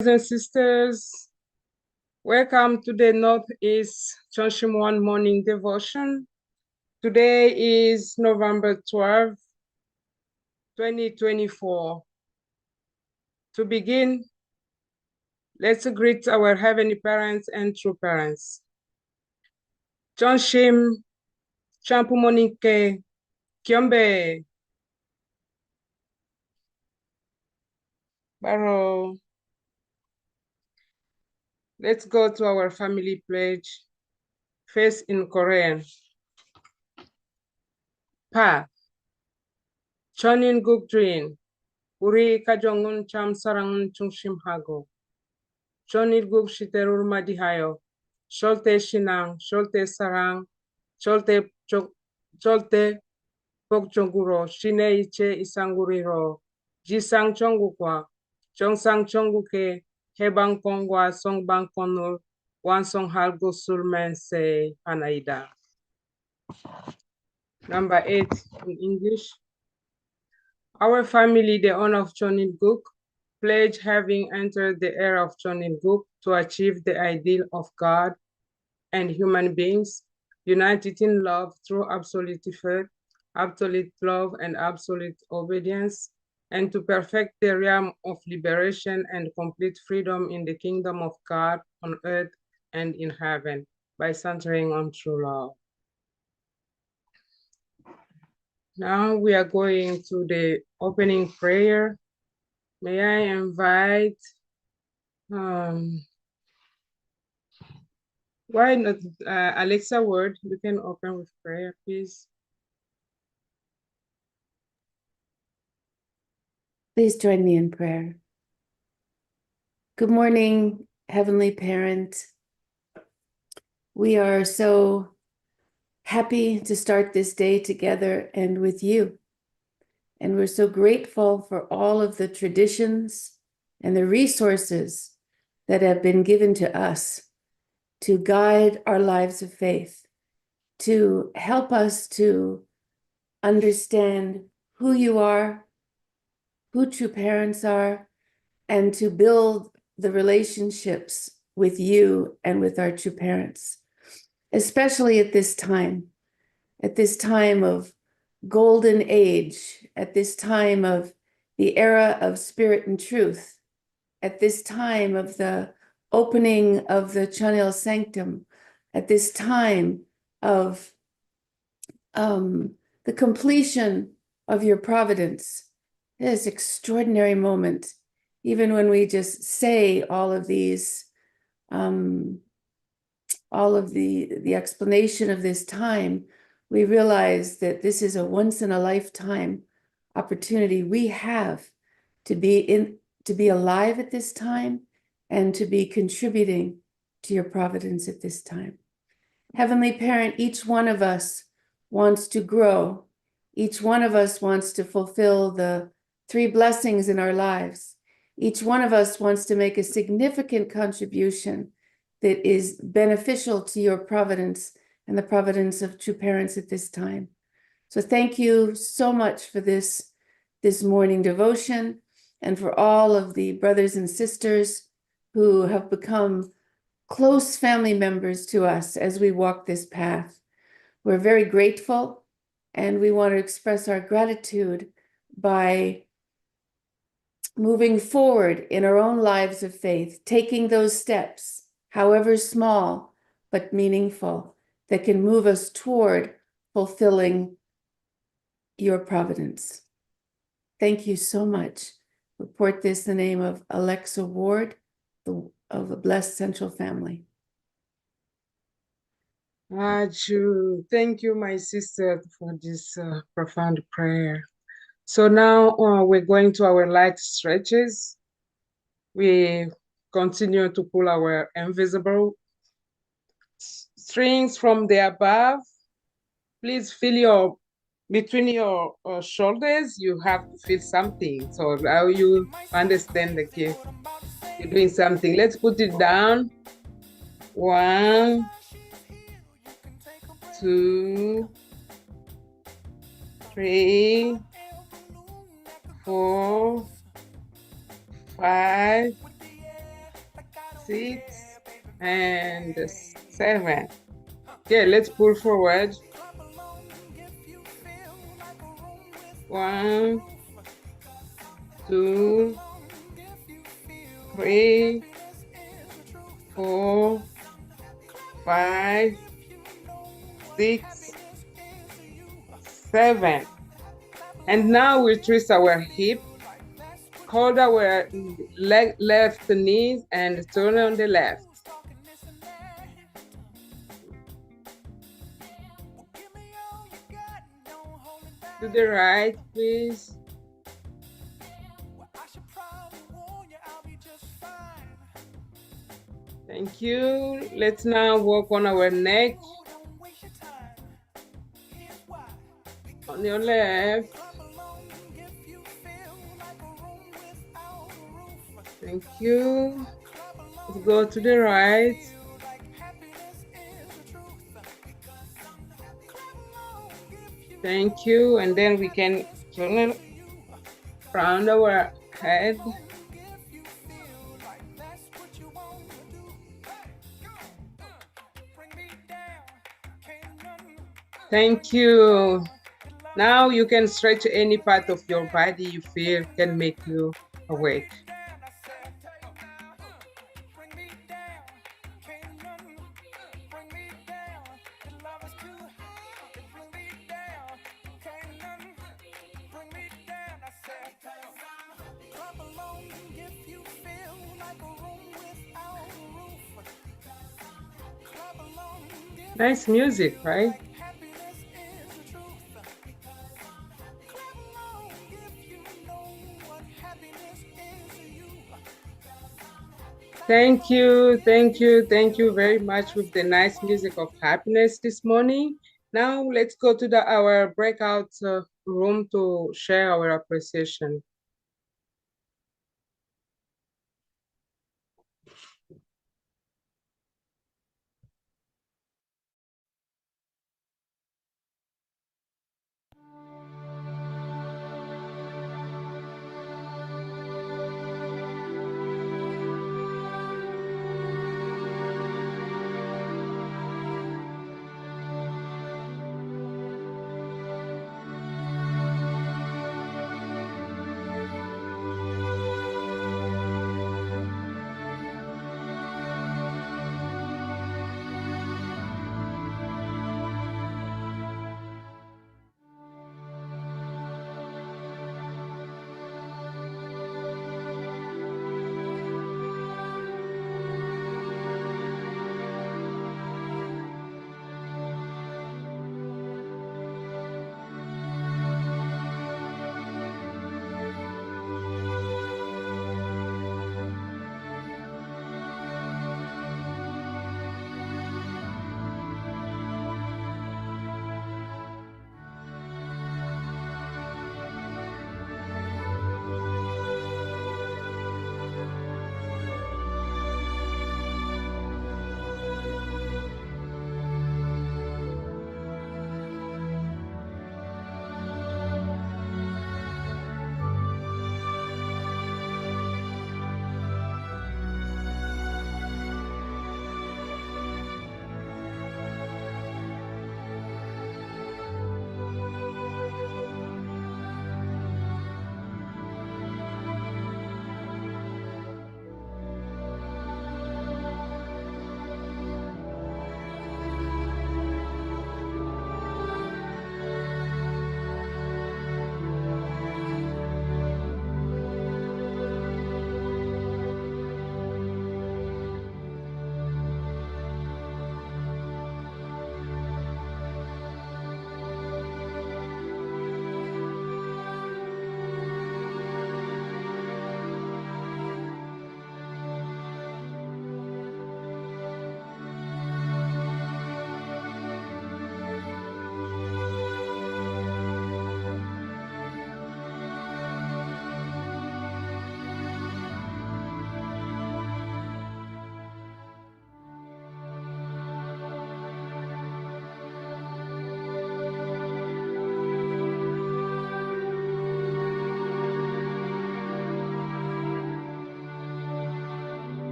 And sisters, welcome to the Northeast Chonshimwan Morning Devotion. Today is November 12, 2024. To begin, let's greet our Heavenly Parents and true parents. Chonshim, Champumonike, Kyombe, Baro. Let's go to our family pledge, first in Korean. Pa, Chonin Gukdrin, 우리 가정은 참 사랑은 중심하고 전일국 시대를 맞이하여 절대 신앙, 절대 사랑, 절대 복종으로 신의 이체 이상구리로 지상 전국과 정상 전국의 해방권과 성방권을 완성할 것을 맹세하나이다. Number 8 in English. Our family, the honor of Chonilguk, pledge having entered the era of Chonilguk to achieve the ideal of God and human beings, united in love through absolute faith, absolute love, and absolute obedience, and to perfect the realm of liberation and complete freedom in the kingdom of God on earth and in heaven by centering on true love. Now we are going to the opening prayer. May I invite, why not Alexa Word, you can open with prayer, please. Please join me in prayer. Good morning, Heavenly Parent. We are so happy to start this day together and with you. And we're so grateful for all of the traditions and the resources that have been given to us to guide our lives of faith, to help us to understand who you are, who true parents are, and to build the relationships with you and with our true parents, especially at this time of golden age, at this time of the era of spirit and truth, at this time of the opening of the Chanel Sanctum, at this time of the completion of your providence. This extraordinary moment, even when we just say all of these, all of the explanation of this time, we realize that this is a once in a lifetime opportunity we have to be alive at this time and to be contributing to your providence at this time. Heavenly Parent, each one of us wants to grow. Each one of us wants to fulfill the 3 blessings in our lives. Each one of us wants to make a significant contribution that is beneficial to your providence and the providence of true parents at this time. So thank you so much for this morning devotion and for all of the brothers and sisters who have become close family members to us as we walk this path. We're very grateful, and we want to express our gratitude by moving forward in our own lives of faith, taking those steps, however small but meaningful, that can move us toward fulfilling your providence. Thank you so much. Report this in the name of Alexa Ward of the Blessed Central Family. Thank you, my sister, for this profound prayer. So now we're going to our light stretches. We continue to pull our invisible strings from the above. Please feel between your shoulders, you have to feel something. So now you understand that you're doing something. Let's put it down. 1, 2, 3, 4, 5, 6, and 7. Okay, let's pull forward. 1, 2, 3, 4, 5, 6, 7. And now we twist our hip, hold our left knees and turn on the left. To the right, please. Thank you. Let's now work on our neck. On your left. Thank you. Let's go to the right. Thank you. And then we can turn it around our head. Thank you. Now you can stretch any part of your body you feel can make you awake. Nice music, right? Thank you, thank you, thank you very much with the nice music of happiness this morning. Now let's go to our breakout room to share our appreciation.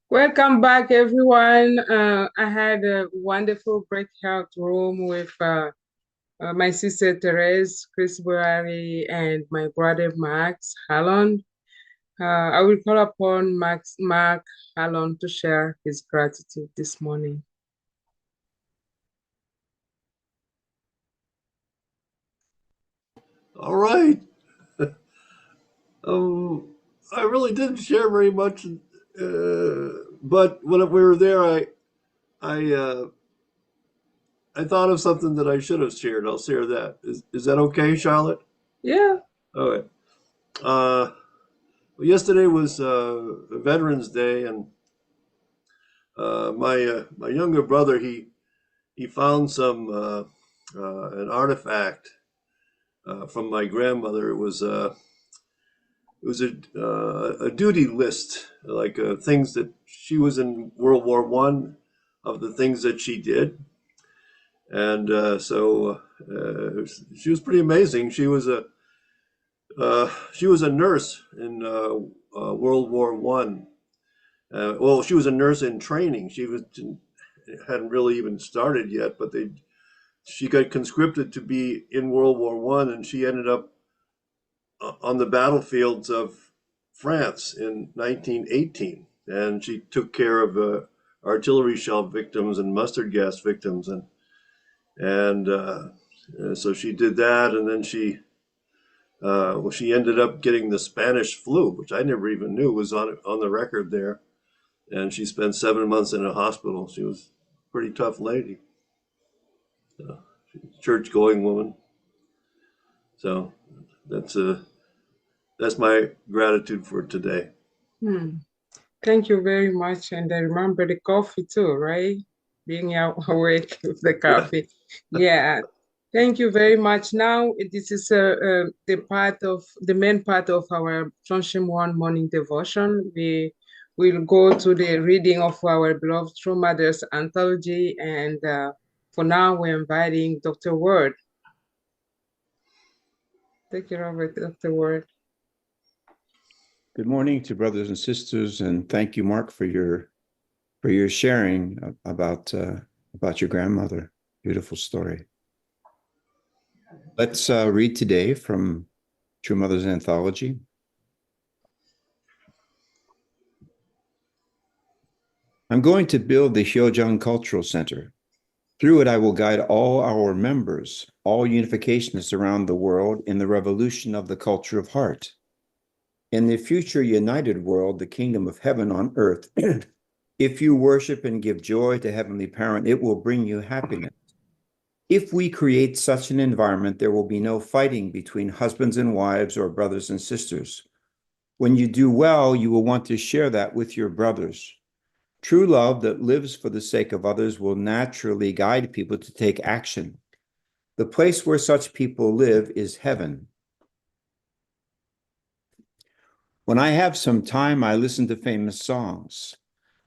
Welcome back, everyone. I had a wonderful breakout room with my sister Therese, Chris Buhari, and my brother Max Hallon. I will call upon Mark Hallon to share his gratitude this morning. All right. I really didn't share very much, but when we were there, I, uh, I thought of something that I should have shared. I'll share that. Is that okay, Charlotte? Yeah. All right. Well, yesterday was Veterans Day, and my younger brother he found some an artifact from my grandmother. It was a duty list, like things that she was in World War One, of the things that she did, and she was pretty amazing. She was a nurse in World War One. Well, she was a nurse in training. Hadn't really even started yet, but she got conscripted to be in World War One, and she ended up on the battlefields of France in 1918, and she took care of artillery shell victims and mustard gas victims, and so she did that, and then she ended up getting the Spanish flu, which I never even knew was on the record there, and she spent 7 months in a hospital. She was a pretty tough lady, church going woman. So that's my gratitude for today. Thank you very much. And I remember the coffee too, right? Being awake with the coffee. Yeah. Thank you very much. Now, this is the main part of our Sonship One morning devotion. We will go to the reading of our beloved True Mothers Anthology. And for now, we're inviting Dr. Word. Take it over, Dr. Word. Good morning to brothers and sisters, and thank you, Mark, for your sharing about your grandmother. Beautiful story. Let's read today from True Mothers Anthology. I'm going to build the Hyojung Cultural Center. Through it, I will guide all our members, all unificationists around the world, in the revolution of the culture of heart. In the future united world, the kingdom of heaven on earth, if you worship and give joy to Heavenly Parent, it will bring you happiness. If we create such an environment, there will be no fighting between husbands and wives or brothers and sisters. When you do well, you will want to share that with your brothers. True love that lives for the sake of others will naturally guide people to take action. The place where such people live is heaven. When I have some time, I listen to famous songs.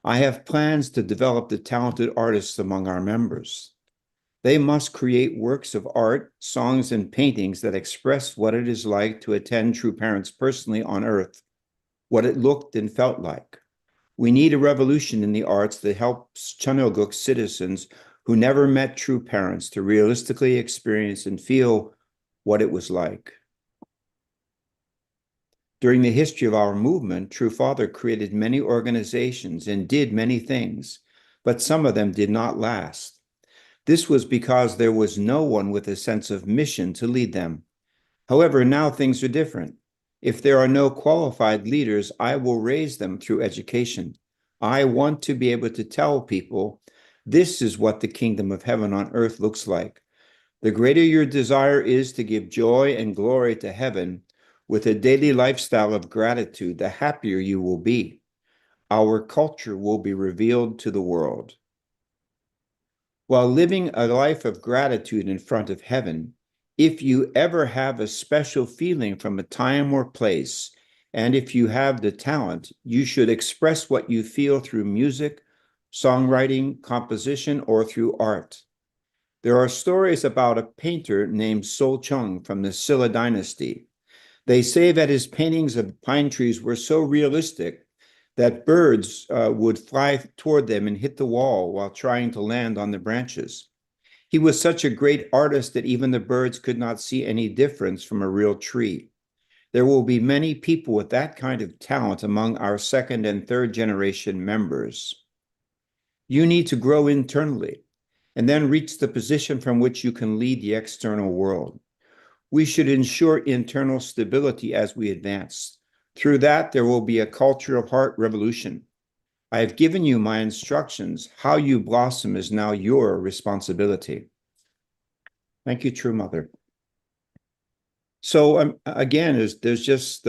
I have plans to develop the talented artists among our members. They must create works of art, songs, and paintings that express what it is like to attend True Parents personally on earth, what it looked and felt like. We need a revolution in the arts that helps Chanilguk citizens who never met True Parents to realistically experience and feel what it was like. During the history of our movement, True Father created many organizations and did many things, but some of them did not last. This was because there was no one with a sense of mission to lead them. However, now things are different. If there are no qualified leaders, I will raise them through education. I want to be able to tell people, this is what the kingdom of heaven on earth looks like. The greater your desire is to give joy and glory to heaven, with a daily lifestyle of gratitude, the happier you will be. Our culture will be revealed to the world. While living a life of gratitude in front of heaven, if you ever have a special feeling from a time or place, and if you have the talent, you should express what you feel through music, songwriting, composition, or through art. There are stories about a painter named Sol Chung from the Silla dynasty. They say that his paintings of pine trees were so realistic that birds would fly toward them and hit the wall while trying to land on the branches. He was such a great artist that even the birds could not see any difference from a real tree. There will be many people with that kind of talent among our second and third generation members. You need to grow internally and then reach the position from which you can lead the external world. We should ensure internal stability as we advance. Through that, there will be a culture of heart revolution. I have given you my instructions. How you blossom is now your responsibility. Thank you, True Mother. So again, there's just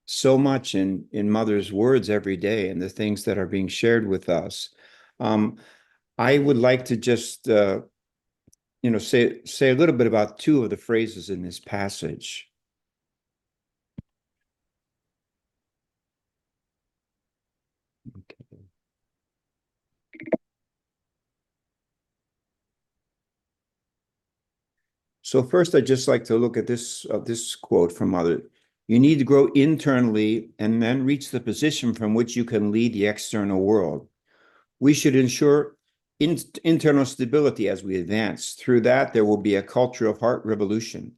so much in Mother's words every day and the things that are being shared with us. I would like to just say a little bit about two of the phrases in this passage. Okay. So first, I'd just like to look at this quote from Mother. You need to grow internally and then reach the position from which you can lead the external world. We should ensure internal stability as we advance. Through that, there will be a culture of heart revolution.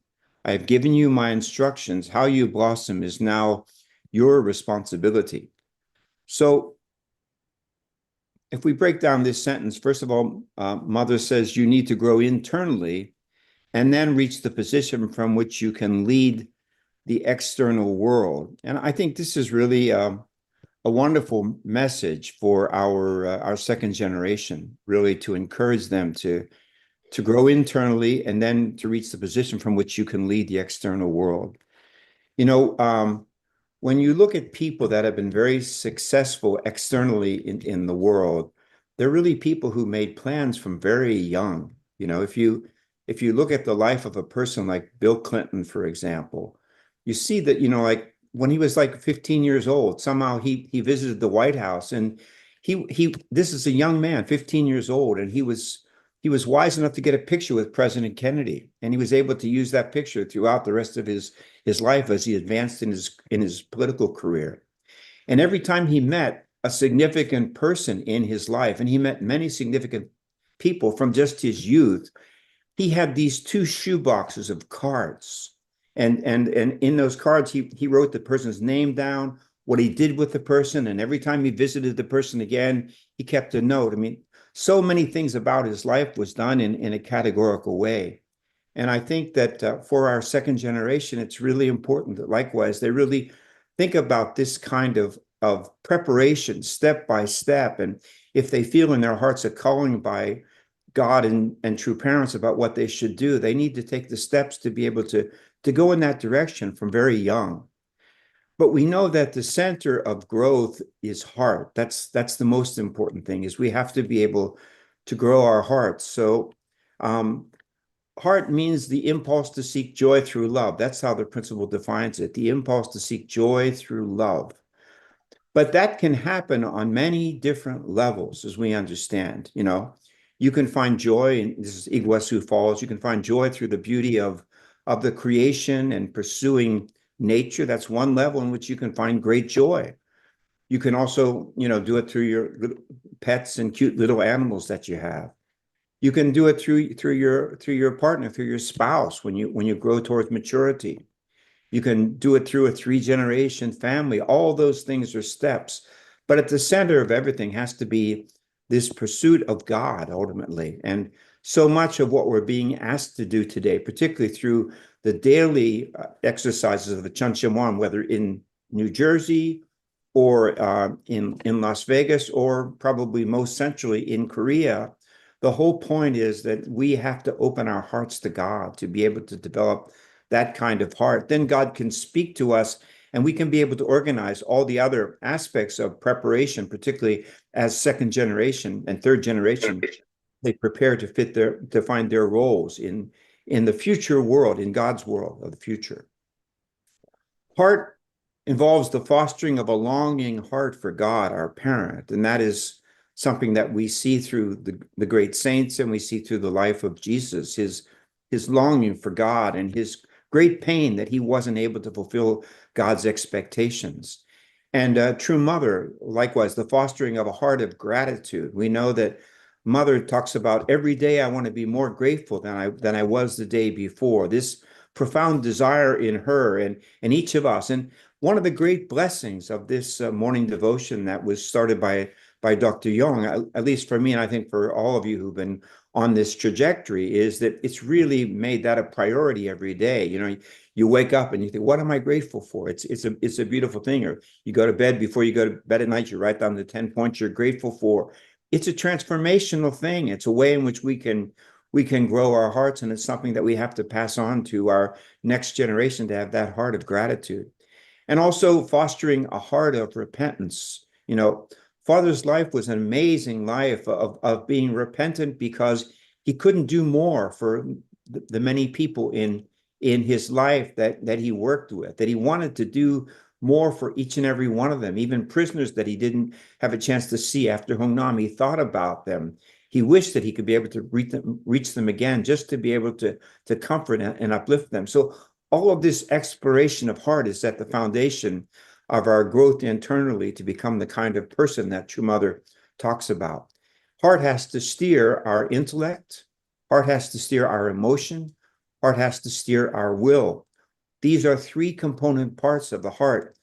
I have given you my instructions. How you blossom is now your responsibility. So if we break down this sentence, first of all, Mother says you need to grow internally and then reach the position from which you can lead the external world. And I think this is really a wonderful message for our second generation, really to encourage them to grow internally and then to reach the position from which you can lead the external world. When you look at people that have been very successful externally in the world, they're really people who made plans from very young. If you look at the life of a person like Bill Clinton, for example, you see that, like when he was like 15 years old, somehow he visited the White House, and this is a young man, 15 years old, and he was wise enough to get a picture with President Kennedy, and he was able to use that picture throughout the rest of his life as he advanced in his political career. And every time he met a significant person in his life, and he met many significant people from just his youth, he had these two shoe boxes of cards. And in those cards, he wrote the person's name down, what he did with the person. And every time he visited the person again, he kept a note. I mean, so many things about his life was done in a categorical way. And I think that for our second generation, it's really important that likewise, they really think about this kind of preparation step by step. And if they feel in their hearts a calling by God and true parents about what they should do, they need to take the steps to be able to go in that direction from very young. But we know that the center of growth is heart. That's the most important thing, is we have to be able to grow our hearts. So heart means the impulse to seek joy through love. That's how the principle defines it, the impulse to seek joy through love. But that can happen on many different levels, as we understand. You can find joy, and this is Iguazu Falls, you can find joy through the beauty of the creation and pursuing nature. That's one level in which you can find great joy. You can also, do it through your pets and cute little animals that you have. You can do it through your partner, through your spouse when you grow towards maturity. You can do it through a 3-generation family. All those things are steps. But at the center of everything has to be this pursuit of God ultimately. And so much of what we're being asked to do today, particularly through the daily exercises of the Chanchamuan, whether in New Jersey or in Las Vegas, or probably most centrally in Korea, the whole point is that we have to open our hearts to God to be able to develop that kind of heart. Then God can speak to us, and we can be able to organize all the other aspects of preparation, particularly as second generation and third generation, they prepare to find their roles in the future world, in God's world of the future. Heart involves the fostering of a longing heart for God, our parent, and that is something that we see through the great saints, and we see through the life of Jesus, his longing for God and his great pain that he wasn't able to fulfill God's expectations. And true mother, likewise, the fostering of a heart of gratitude. We know that mother talks about every day I want to be more grateful than I was the day before. This profound desire in her and each of us. And one of the great blessings of this morning devotion that was started by Dr. Young, at least for me, and I think for all of you who've been on this trajectory, is that it's really made that a priority every day. You know, you wake up and you think, what am I grateful for? It's a beautiful thing. Or you go to bed, before you go to bed at night, you write down the 10 points you're grateful for. It's a transformational thing. It's a way in which we can grow our hearts, and it's something that we have to pass on to our next generation, to have that heart of gratitude. And also fostering a heart of repentance. You know, Father's life was an amazing life of being repentant because he couldn't do more for the many people in his life that he worked with, that he wanted to do more for each and every one of them, even prisoners that he didn't have a chance to see after Hong Nam. He thought about them. He wished that he could be able to reach them again, just to be able to comfort and uplift them. So all of this exploration of heart is at the foundation of our growth internally to become the kind of person that True Mother talks about. Heart has to steer our intellect. Heart has to steer our emotion. Heart has to steer our will. These are three component parts of the heart.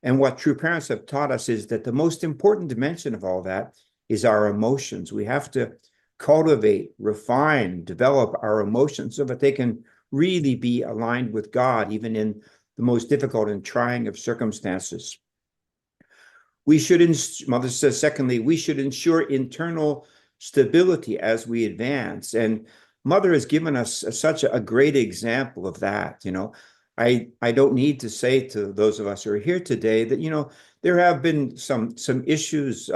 And what true parents have taught us is that the most important dimension of all that is our emotions. We have to cultivate, refine, develop our emotions so that they can really be aligned with God, even in the most difficult and trying of circumstances. We should, Mother says, secondly, we should ensure internal stability as we advance. And Mother has given us such a great example of that. You know, I don't need to say to those of us who are here today that, you know, there have been some issues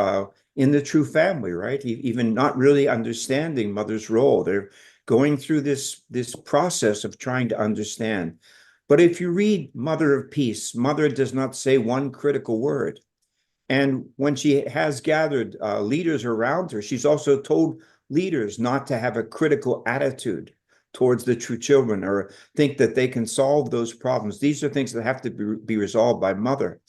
in the True family, right? Even not really understanding Mother's role. They're going through this process of trying to understand. But if you read Mother of Peace, Mother does not say one critical word. And when she has gathered leaders around her, she's also told leaders not to have a critical attitude towards the true children or think that they can solve those problems. These are things that have to be resolved by Mother.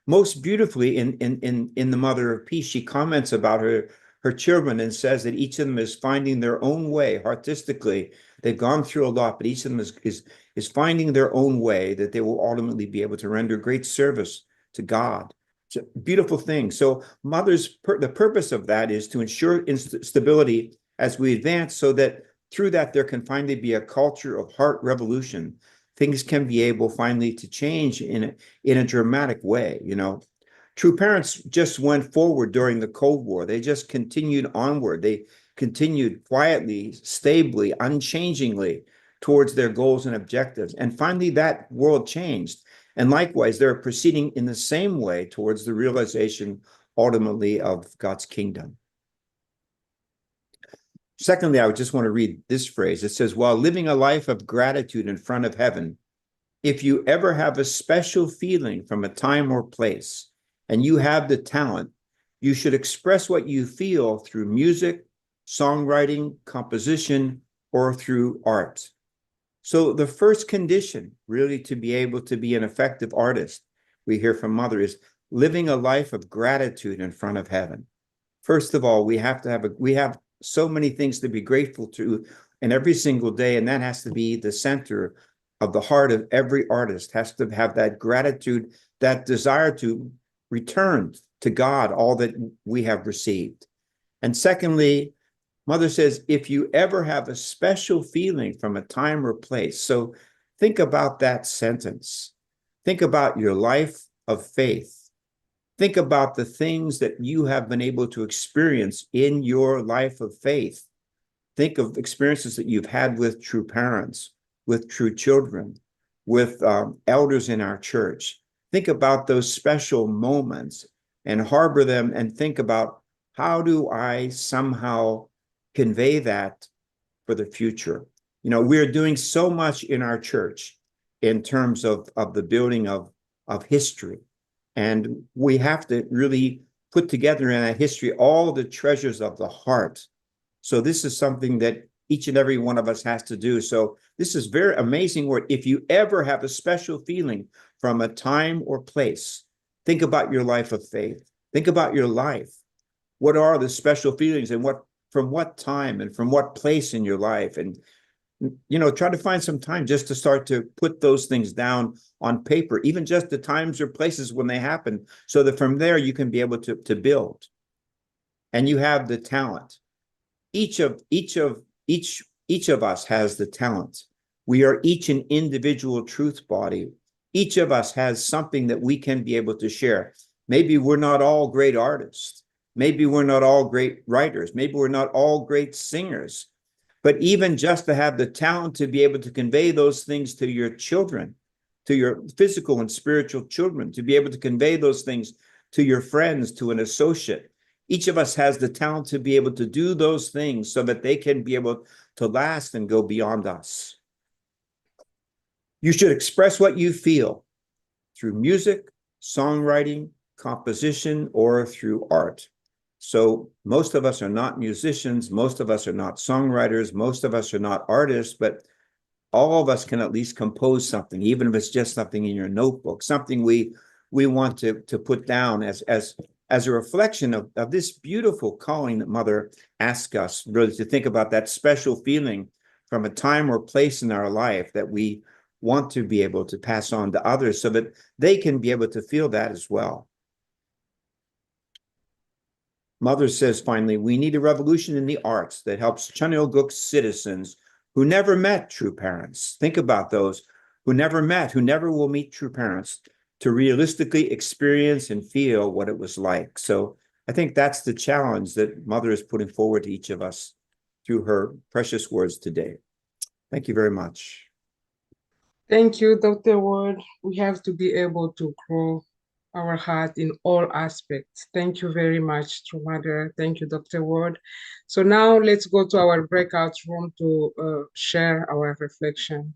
Most beautifully in the Mother of Peace, she comments about her children and says that each of them is finding their own way artistically. They've gone through a lot, but each of them is finding their own way that they will ultimately be able to render great service to God. It's a beautiful thing. So the purpose of that is to ensure stability as we advance, so that through that there can finally be a culture of heart revolution. Things can be able finally to change in a dramatic way. You know, true parents just went forward during the Cold War. They just continued onward. They continued quietly, stably, unchangingly towards their goals and objectives. And finally, that world changed. And likewise, they're proceeding in the same way towards the realization, ultimately, of God's kingdom. Secondly, I would just want to read this phrase. It says, while living a life of gratitude in front of heaven, if you ever have a special feeling from a time or place, and you have the talent, you should express what you feel through music, songwriting, composition, or through art. So the first condition really to be able to be an effective artist, we hear from Mother, is living a life of gratitude in front of heaven. First of all, we have so many things to be grateful to in every single day, and that has to be the center of the heart of every artist, has to have that gratitude, that desire to return to God all that we have received. And secondly, Mother says, if you ever have a special feeling from a time or place, so think about that sentence. Think about your life of faith. Think about the things that you have been able to experience in your life of faith. Think of experiences that you've had with true parents, with true children, with elders in our church. Think about those special moments and harbor them, and think about, how do I somehow convey that for the future? You know, we're doing so much in our church in terms of the building of history. And we have to really put together in that history all the treasures of the heart. So this is something that each and every one of us has to do. So this is very amazing word. If you ever have a special feeling from a time or place, Think about your life of faith. Think about your life. What are the special feelings and from what time and from what place in your life? And, try to find some time just to start to put those things down on paper, even just the times or places when they happen, so that from there you can be able to build. And you have the talent. Each of us has the talent. We are each an individual truth body. Each of us has something that we can be able to share. Maybe we're not all great artists. Maybe we're not all great writers. Maybe we're not all great singers. But even just to have the talent to be able to convey those things to your children, to your physical and spiritual children, to be able to convey those things to your friends, to an associate. Each of us has the talent to be able to do those things so that they can be able to last and go beyond us. You should express what you feel through music, songwriting, composition, or through art. So most of us are not musicians, most of us are not songwriters, most of us are not artists, but all of us can at least compose something, even if it's just something in your notebook, something we want to put down as a reflection of this beautiful calling that Mother asks us, really to think about that special feeling from a time or place in our life that we want to be able to pass on to others so that they can be able to feel that as well. Mother says, finally, we need a revolution in the arts that helps Chunilguk citizens who never met true parents. Think about those who never met, who never will meet true parents, to realistically experience and feel what it was like. So I think that's the challenge that Mother is putting forward to each of us through her precious words today. Thank you very much. Thank you, Dr. Ward. We have to be able to grow our heart in all aspects. Thank you very much, True Mother. Thank you, Dr. Ward. So now let's go to our breakout room to share our reflection.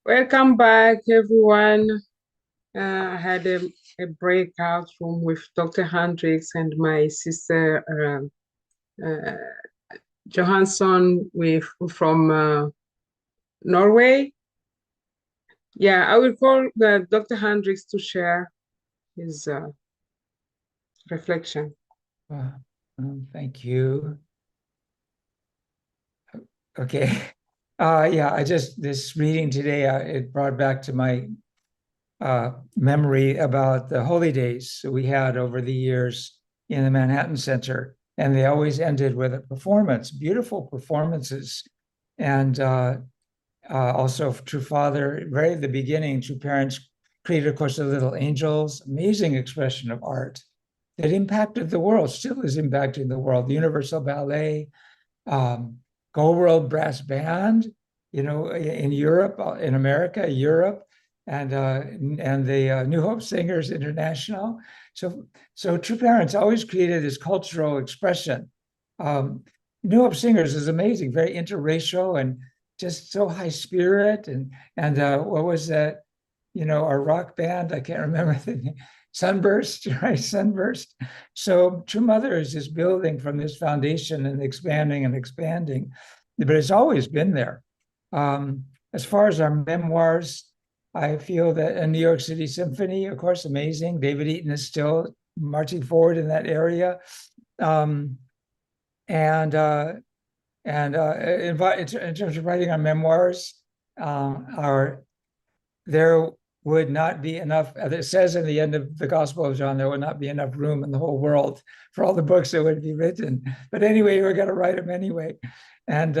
Welcome back, everyone. I had a breakout room with Dr. Hendricks and my sister Johansson from Norway. Yeah, I will call Dr. Hendricks to share his reflection. Thank you. Okay. Yeah, this reading today, it brought back to my memory about the holy days we had over the years in the Manhattan Center. And they always ended with a performance, beautiful performances. And also True Father, right at the beginning, True Parents created, of course, the Little Angels, amazing expression of art that impacted the world, still is impacting the world. The Universal Ballet, Go World Brass Band, in Europe, in America, Europe, and the New Hope Singers International. So True Parents always created this cultural expression. New Hope Singers is amazing, very interracial and just so high spirit. And what was that? Our rock band, I can't remember the name. Sunburst, right? Sunburst. So True Mother is just building from this foundation and expanding, but it's always been there. As far as our memoirs, I feel that a New York City Symphony, of course, amazing. David Eaton is still marching forward in that area. In terms of writing our memoirs, there would not be enough, as it says in the end of the Gospel of John, there would not be enough room in the whole world for all the books that would be written. But anyway, we're going to write them anyway. And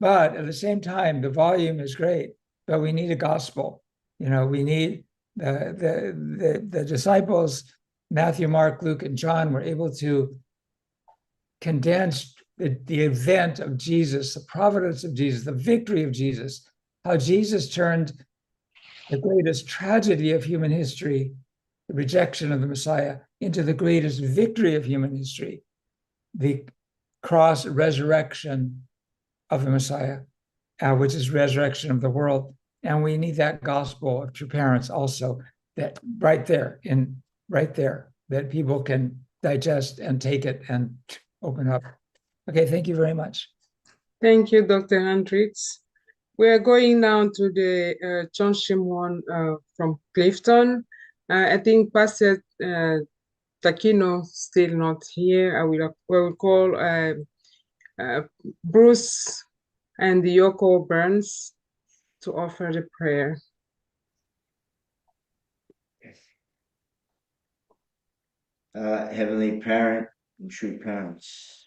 but at the same time, the volume is great, but we need a gospel. We need the disciples, Matthew, Mark, Luke, and John, were able to condense the event of Jesus, the providence of Jesus, the victory of Jesus, how Jesus turned the greatest tragedy of human history, the rejection of the Messiah, into the greatest victory of human history, the cross resurrection of the Messiah, which is resurrection of the world. And we need that gospel of True Parents also, that right there, that people can digest and take it and open up. Okay, thank you very much. Thank you, Dr. Hendricks. We are going now to the John Shimon from Clifton. I think Pastor Takino still not here. We will call Bruce and Yoko Burns to offer the prayer. Heavenly Parent and True Parents,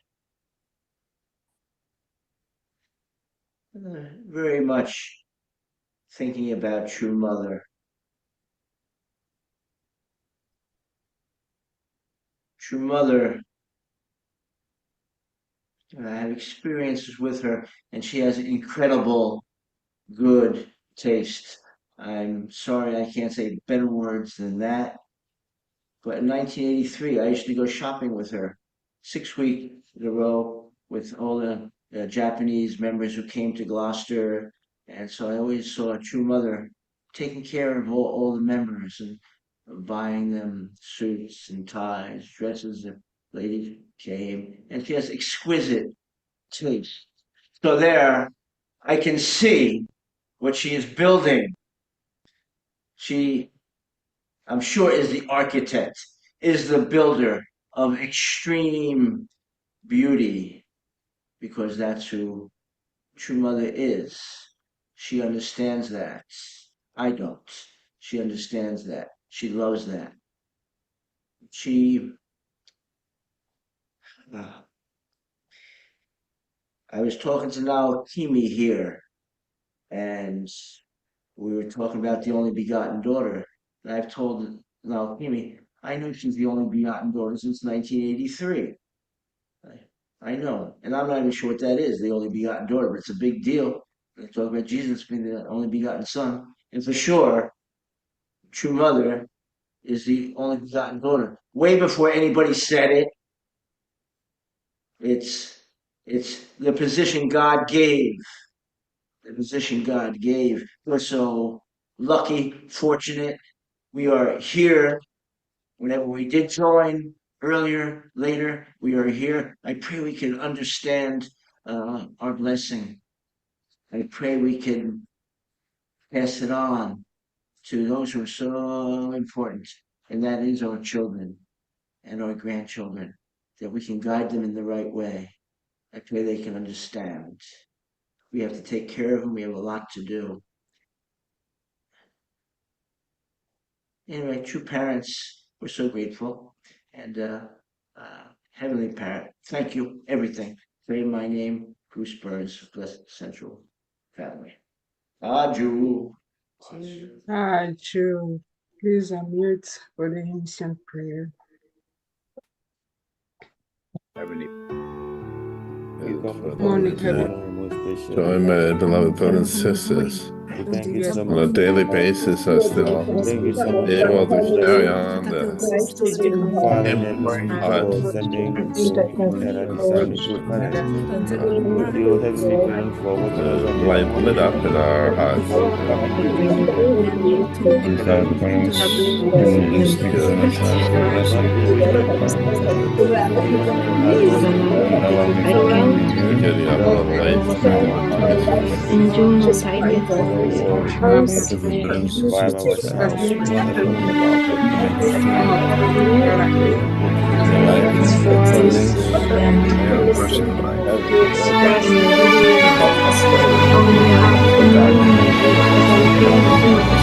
very much thinking about True Mother. True Mother, I have experiences with her, and she has incredible good taste. I'm sorry I can't say better words than that. But in 1983, I used to go shopping with her 6 weeks in a row with all the Japanese members who came to Gloucester. And so I always saw a True Mother taking care of all the members and buying them suits and ties, dresses that ladies came. And she has exquisite taste. So there, I can see what she is building. She, I'm sure, is the architect, is the builder of extreme beauty, because that's who True Mother is. She understands that. I don't. She understands that. She loves that. I was talking to Naokimi here, and we were talking about the only begotten daughter. And I've told Naokimi, I know she's the only begotten daughter since 1983. I know, and I'm not even sure what that is, the only begotten daughter, but it's a big deal. They talk about Jesus being the only begotten Son, and for sure, True Mother is the only begotten daughter. Way before anybody said it, it's the position God gave the position God gave. We're so lucky, fortunate. We are here whenever we did join earlier, later, we are here. I pray we can understand our blessing. I pray we can pass it on to those who are so important, and that is our children and our grandchildren, that we can guide them in the right way. I pray they can understand. We have to take care of them. We have a lot to do. Anyway, true parents, we're so grateful. And Heavenly Parent, thank you, everything. Pray in my name, Bruce Burns, Blessed Central Family. Adieu. Joe, please unmute for the ancient prayer. Heavenly Morning, Heavenly So, my beloved brothers and sisters, we thank you so on much a daily basis, are still thank you so much able to for carry on the Father in heaven important for part sending your son into planet with you, Heavenly Parent, for waking us up this light lit morning up in our hearts. With our parents and Thank institution you. of life, we are not here without you. Have mercy and on allow us. me to come Thank here you, the apple of life, in the name of Jesus. Your word to the dreams of by Jesus ourselves. Christ, We my cannot do Lord it. and Savior. The life and the presence of my own personal life. Heavenly Parent, everyone has died for us. Father in heaven, your word says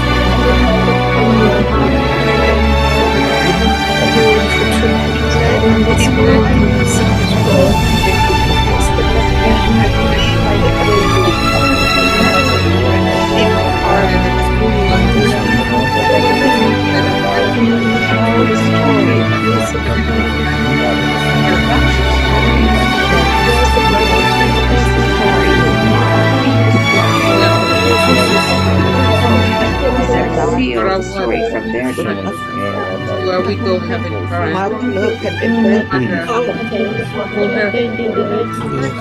You're our word. Where we go, Heavenly Parent, no matter who hurt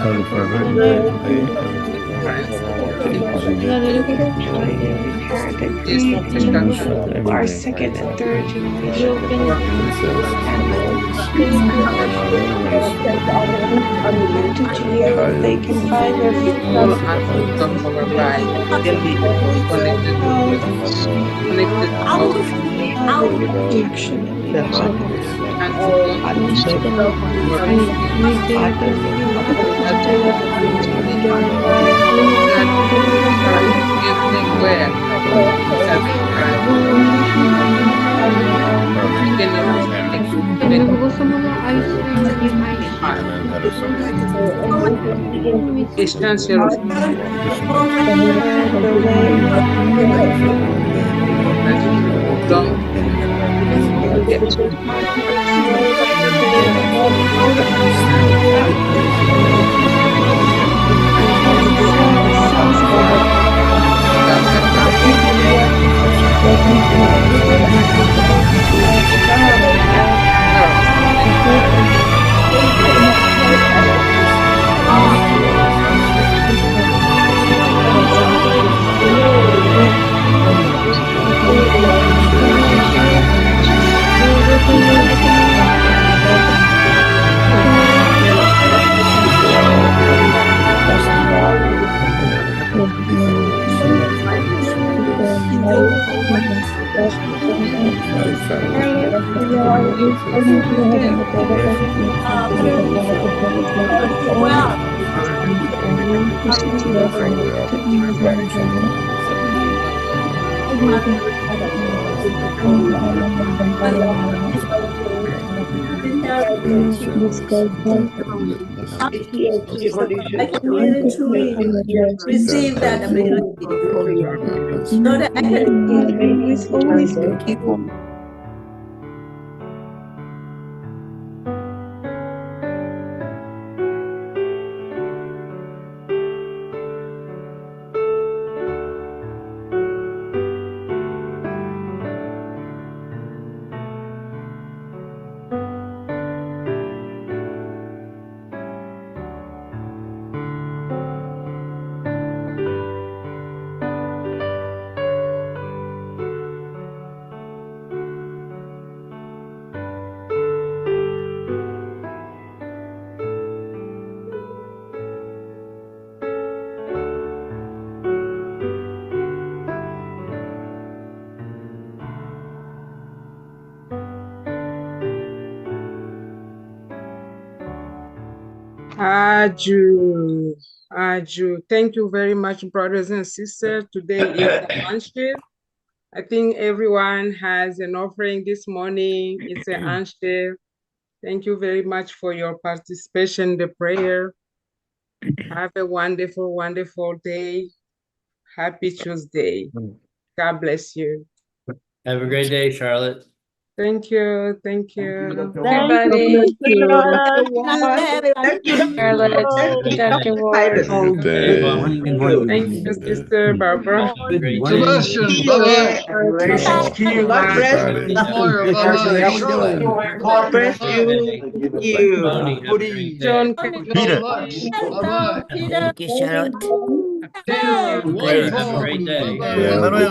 Holy Father, I pray today parents, as we get this special news time, every day our and our memories all aspects of our life connected to you, connected to our and to God, our that that parent everywhere, Heavenly Parent, beginning of ending, even heart. Essential that don't forget that parents my family, family of my grandchildren. Thank you. Aju. Aju. Thank you very much, brothers and sisters. Today is the handshake. I think everyone has an offering this morning. It's an handshake. Thank you very much for your participation in the prayer. Have a wonderful, wonderful day. Happy Tuesday. God bless you. Have a great day, Charlotte. Thank you. Thank you. Everybody. Thank you, Charlotte. Thank you, Dr. Ward. Good day. Thank you, Sister Barbara. Sebastian, bye-bye. Thank you. God bless Everybody. Moira, bye-bye. Charlotte, God bless you. John, Peter, bye-bye. Thank you, Charlotte. Tina, Great. Have a wonderful. great day. Yeah, Bye-bye.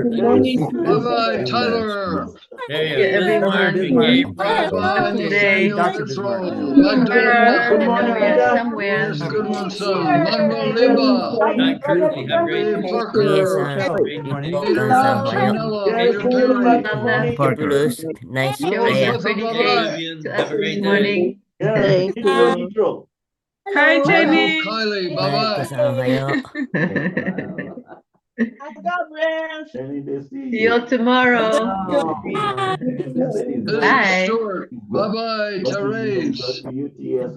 good morning. Bye-bye, Tyler. There you Yeah, go. everyone. Gabriel. Bye-bye, Today. Nathaniel Jethro. Magdalena. Good morning, Peter. Somewhere. Yes, Goodmanson. Manuel Lima. John Curley. Have a great Ray day. Parker. Peter Mancinello. Peter Perry. Bruce, nice prayer. Elizabeth, bye-bye. Have a great day. Morning. Thank you. Hi, Michael, Jenny. Kylie, マイコ bye-bye. さんおはよう。 God bless. See you all tomorrow. This is Bye. Stuart. Bye-bye, Therese.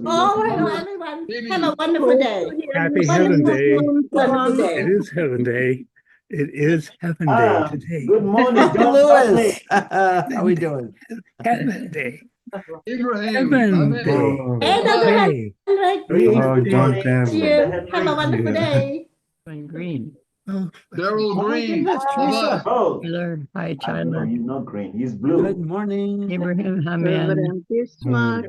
Oh, hello, everyone. Have a wonderful day. Happy Heaven Day. It is Heaven Day. It is Heaven Day today. Good morning, John Lewis. How we doing? Heaven Day. Ibrahim, Heaven Ahmed. Day. Hey, Dr. Hey. Oh, John Have a wonderful day. Green. Oh, Daryl Green, bye-bye. Oh, Tyler. Hi, no, Tyler. he's not green. He's blue. Good morning. Abraham Haman. Hi.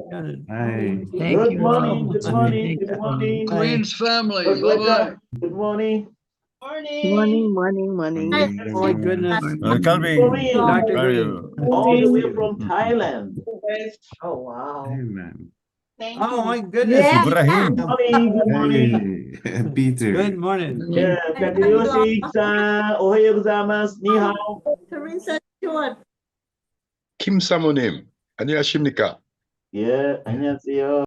Thank Good you. morning. Good morning. Thank Good you. morning. Green's family, Good bye-bye. Good morning. Morning. Oh my goodness. Corinne, Dr. all the way from Thailand. Oh, wow. Amen. Oh my goodness. Yeah. Good morning. Peter. Good morning. Yeah, Katsuyoshi-san, ohayo gozaimasu. Ni hao. Teresa Stewart. 김 사모님, 안녕하십니까? Yeah, 안녕하세요.